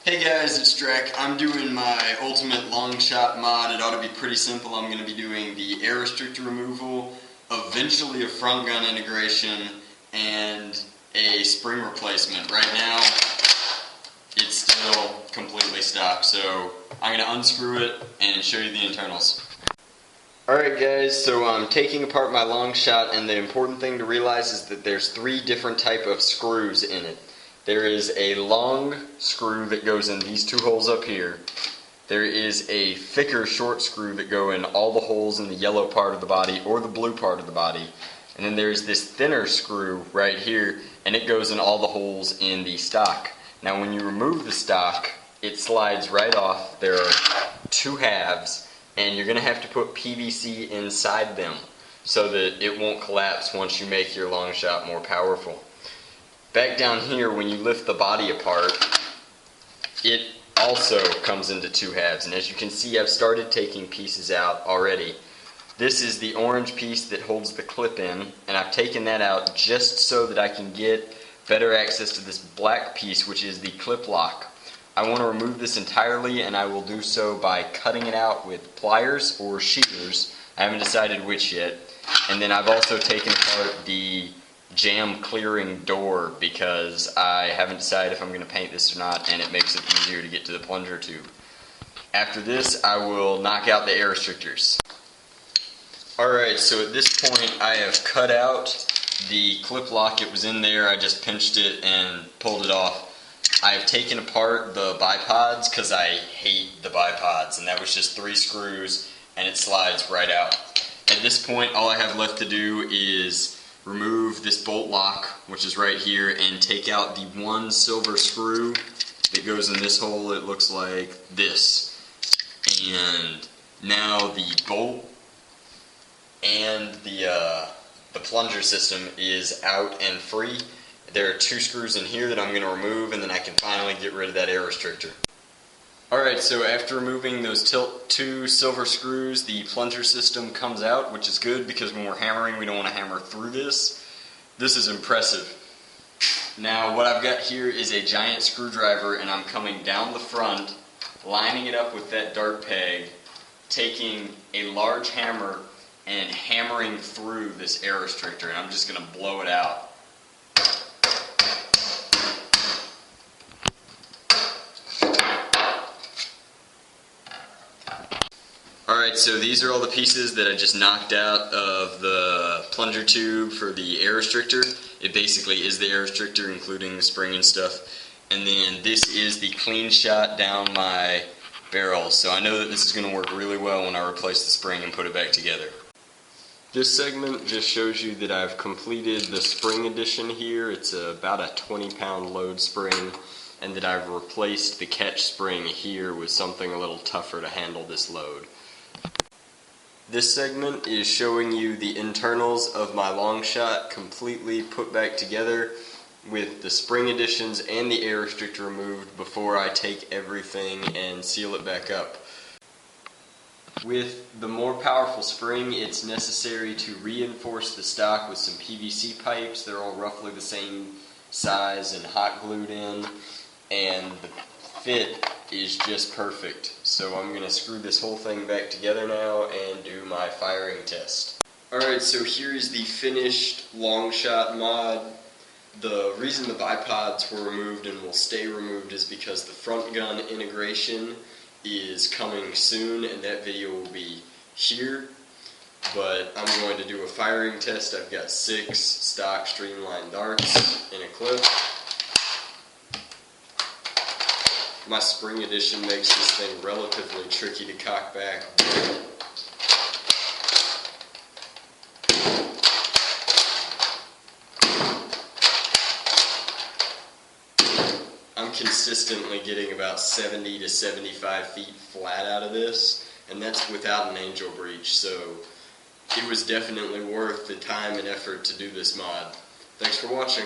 Hey guys, it's Drek. I'm doing my ultimate long shot mod. It ought to be pretty simple. I'm going to be doing the air restrictor removal, eventually a front gun integration, and a spring replacement. Right now, it's still completely stock, so I'm going to unscrew it and show you the internals. Alright guys, so I'm taking apart my long shot, and the important thing to realize is that there's 3 different type of screws in it. There is a long screw that goes in these 2 holes up here. There is a thicker short screw that go in all the holes in the yellow part of the body or the blue part of the body. And then there's this thinner screw right here, and it goes in all the holes in the stock. Now when you remove the stock, it slides right off. There are 2 halves, and you're going to have to put PVC inside them so that it won't collapse once you make your long shot more powerful. Back down here, when you lift the body apart, it also comes into 2 halves. And as you can see, I've started taking pieces out already. This is the orange piece that holds the clip in, and I've taken that out just so that I can get better access to this black piece, which is the clip lock. I want to remove this entirely, and I will do so by cutting it out with pliers or shears. I haven't decided which yet. And then I've also taken apart the jam clearing door because I haven't decided if I'm going to paint this or not, and it makes it easier to get to the plunger tube. After this, I will knock out the air restrictors. Alright, so at this point I have cut out the clip lock. It was in there, I just pinched it and pulled it off. I have taken apart the bipods because I hate the bipods, and that was just 3 screws and it slides right out. At this point, all I have left to do is remove this bolt lock, which is right here, and take out the 1 silver screw that goes in this hole. It looks like this. And now the bolt and the plunger system is out and free. There are 2 screws in here that I'm going to remove, and then I can finally get rid of that air restrictor. Alright, so after removing those 2 silver screws, the plunger system comes out, which is good because when we're hammering, we don't want to hammer through this. This is impressive. Now, what I've got here is a giant screwdriver, and I'm coming down the front, lining it up with that dart peg, taking a large hammer and hammering through this air restrictor, and I'm just going to blow it out. Alright, so these are all the pieces that I just knocked out of the plunger tube for the air restrictor. It basically is the air restrictor, including the spring and stuff. And then this is the clean shot down my barrel. So I know that this is going to work really well when I replace the spring and put it back together. This segment just shows you that I've completed the spring addition here. It's about a 20-pound load spring, and that I've replaced the catch spring here with something a little tougher to handle this load. This segment is showing you the internals of my long shot completely put back together with the spring additions and the air restrictor removed before I take everything and seal it back up. With the more powerful spring, it's necessary to reinforce the stock with some PVC pipes. They're all roughly the same size and hot glued in, and the fit is just perfect. So I'm going to screw this whole thing back together now and do my firing test. Alright, so here is the finished long shot mod. The reason the bipods were removed and will stay removed is because the front gun integration is coming soon, and that video will be here. But I'm going to do a firing test. I've got 6 stock streamlined darts in a clip. My spring addition makes this thing relatively tricky to cock back. I'm consistently getting about 70 to 75 feet flat out of this, and that's without an angel breach, so it was definitely worth the time and effort to do this mod. Thanks for watching.